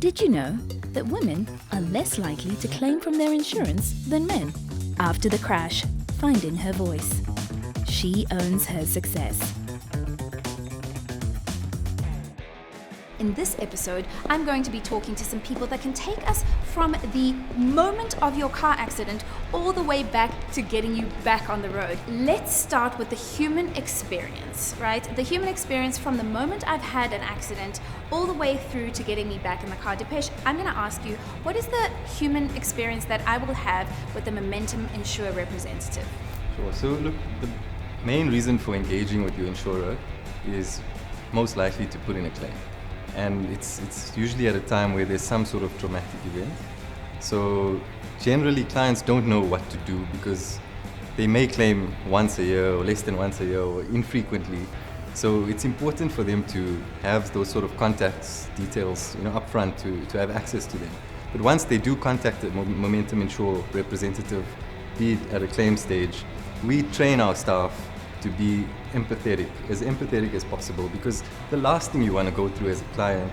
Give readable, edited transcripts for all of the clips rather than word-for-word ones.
Did you know that women are less likely to claim from their insurance than men? After the crash, finding her voice. She owns her success. In this episode, I'm going to be talking to some people that can take us from the moment of your car accident all the way back to getting you back on the road. Let's start with the human experience, right? The human experience from the moment I've had an accident all the way through to getting me back in the car. Dipesh, I'm going to ask you, what is the human experience that I will have with the Momentum Insure representative? Sure. So look, the main reason for engaging with your insurer is most likely to put in a claim. And it's usually at a time where there's some sort of traumatic event. So generally clients don't know what to do because they may claim once a year or less than once a year or infrequently. So it's important for them to have those sort of contacts, details, up front to have access to them. But once they do contact a Momentum Insure representative, be it at a claim stage, we train our staff to be empathetic as possible, because the last thing you want to go through as a client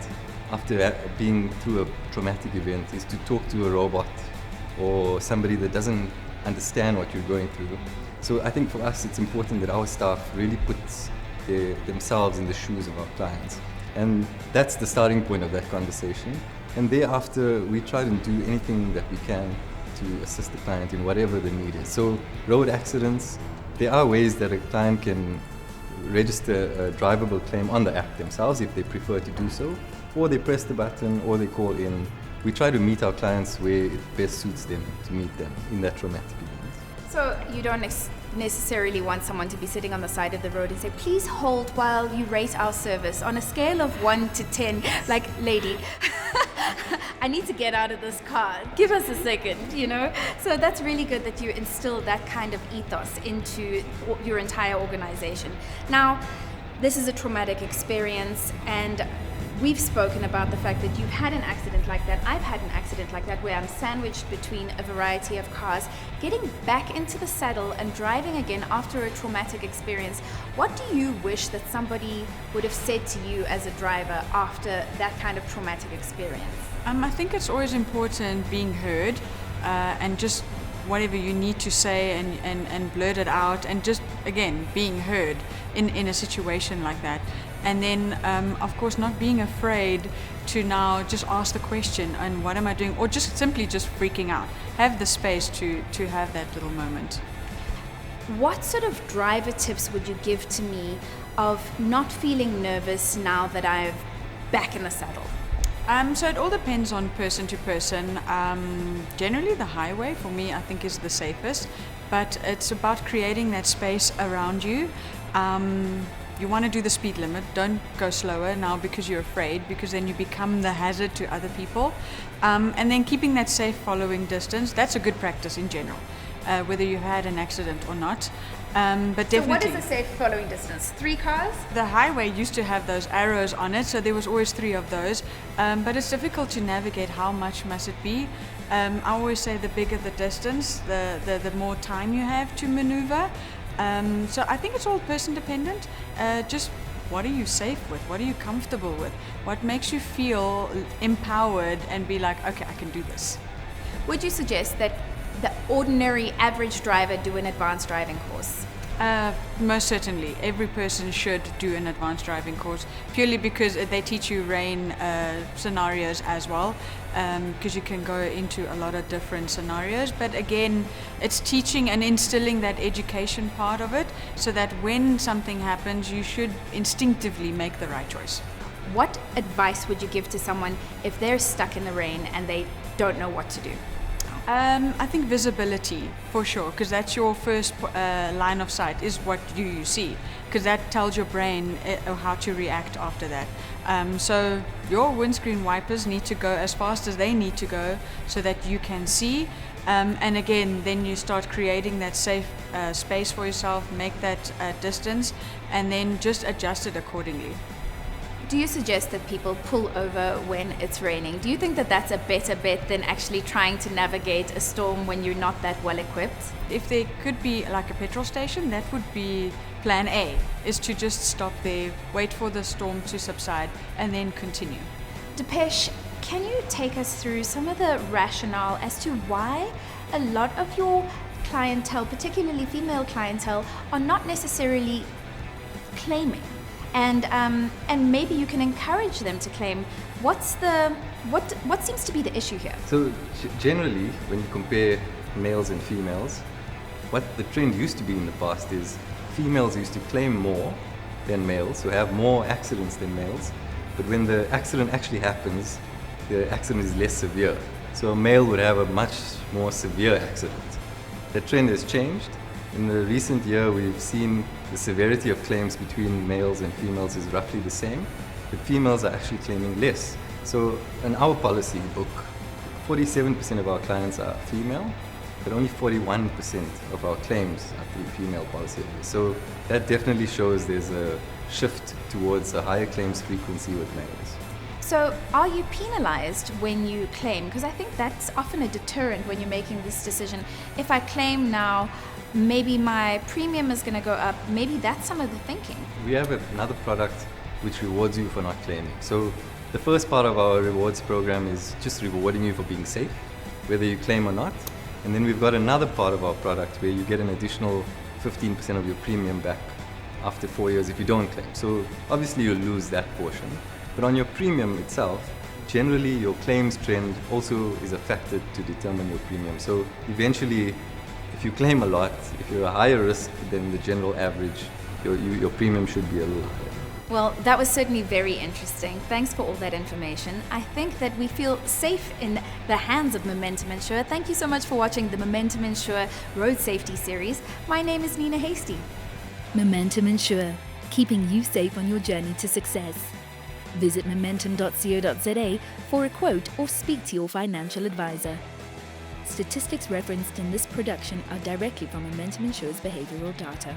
after being through a traumatic event is to talk to a robot or somebody that doesn't understand what you're going through. So I think for us it's important that our staff really puts themselves in the shoes of our clients, and that's the starting point of that conversation. And thereafter we try to do anything that we can to assist the client in whatever the need is. So road accidents, there are ways that a client can register a drivable claim on the app themselves if they prefer to do so, or they press the button or they call in. We try to meet our clients where it best suits them to meet them in that traumatic event. So you don't necessarily want someone to be sitting on the side of the road and say, please hold while you rate our service on a scale of 1 to 10, like, lady, I need to get out of this car. Give us a second, So that's really good that you instill that kind of ethos into your entire organization. Now, this is a traumatic experience, and we've spoken about the fact that you've had an accident like that. I've had an accident like that where I'm sandwiched between a variety of cars. Getting back into the saddle and driving again after a traumatic experience, what do you wish that somebody would have said to you as a driver after that kind of traumatic experience? I think it's always important being heard and just whatever you need to say and blurt it out, and just, again, being heard in a situation like that. And then, of course, not being afraid to now just ask the question, and what am I doing? Or just simply just freaking out. Have the space to have that little moment. What sort of driver tips would you give to me of not feeling nervous now that I'm back in the saddle? So it all depends on person to person. Generally the highway for me I think is the safest, but it's about creating that space around you. You want to do the speed limit, don't go slower now because you're afraid, because then you become the hazard to other people. And then keeping that safe following distance, that's a good practice in general, whether you had an accident or not. But definitely. So what is a safe following distance? 3 cars? The highway used to have those arrows on it, so there was always 3 of those. But it's difficult to navigate. How much must it be? I always say the bigger the distance, the more time you have to maneuver. So I think it's all person dependent. Just what are you safe with? What are you comfortable with? What makes you feel empowered and be like, okay, I can do this? Would you suggest that the ordinary average driver do an advanced driving course? Most certainly. Every person should do an advanced driving course, purely because they teach you rain scenarios as well, because you can go into a lot of different scenarios. But again, it's teaching and instilling that education part of it, so that when something happens, you should instinctively make the right choice. What advice would you give to someone if they're stuck in the rain and they don't know what to do? I think visibility, for sure, because that's your first line of sight, is what do you see, because that tells your brain how to react after that. So your windscreen wipers need to go as fast as they need to go so that you can see. And again, then you start creating that safe space for yourself, make that distance, and then just adjust it accordingly. Do you suggest that people pull over when it's raining? Do you think that that's a better bet than actually trying to navigate a storm when you're not that well equipped? If there could be like a petrol station, that would be plan A, is to just stop there, wait for the storm to subside, and then continue. Dipesh, can you take us through some of the rationale as to why a lot of your clientele, particularly female clientele, are not necessarily claiming? And maybe you can encourage them to claim. What seems to be the issue here? So generally, when you compare males and females, what the trend used to be in the past is females used to claim more than males, so have more accidents than males. But when the accident actually happens, the accident is less severe. So a male would have a much more severe accident. That trend has changed. In the recent year, we've seen the severity of claims between males and females is roughly the same, but females are actually claiming less. So in our policy book, 47% of our clients are female, but only 41% of our claims are through female policyholders. So that definitely shows there's a shift towards a higher claims frequency with males. So are you penalized when you claim? Because I think that's often a deterrent when you're making this decision. If I claim now, maybe my premium is going to go up. Maybe that's some of the thinking. We have another product which rewards you for not claiming. So the first part of our rewards program is just rewarding you for being safe, whether you claim or not. And then we've got another part of our product where you get an additional 15% of your premium back after 4 years if you don't claim. So obviously you'll lose that portion. But on your premium itself, generally your claims trend also is a factor to determine your premium. So eventually, if you claim a lot, if you're a higher risk than the general average, your premium should be a little higher. Well, that was certainly very interesting. Thanks for all that information. I think that we feel safe in the hands of Momentum Insure. Thank you so much for watching the Momentum Insure Road Safety Series. My name is Nina Hasty. Momentum Insure, keeping you safe on your journey to success. Visit momentum.co.za for a quote or speak to your financial advisor. Statistics referenced in this production are directly from Momentum Insure's behavioral data.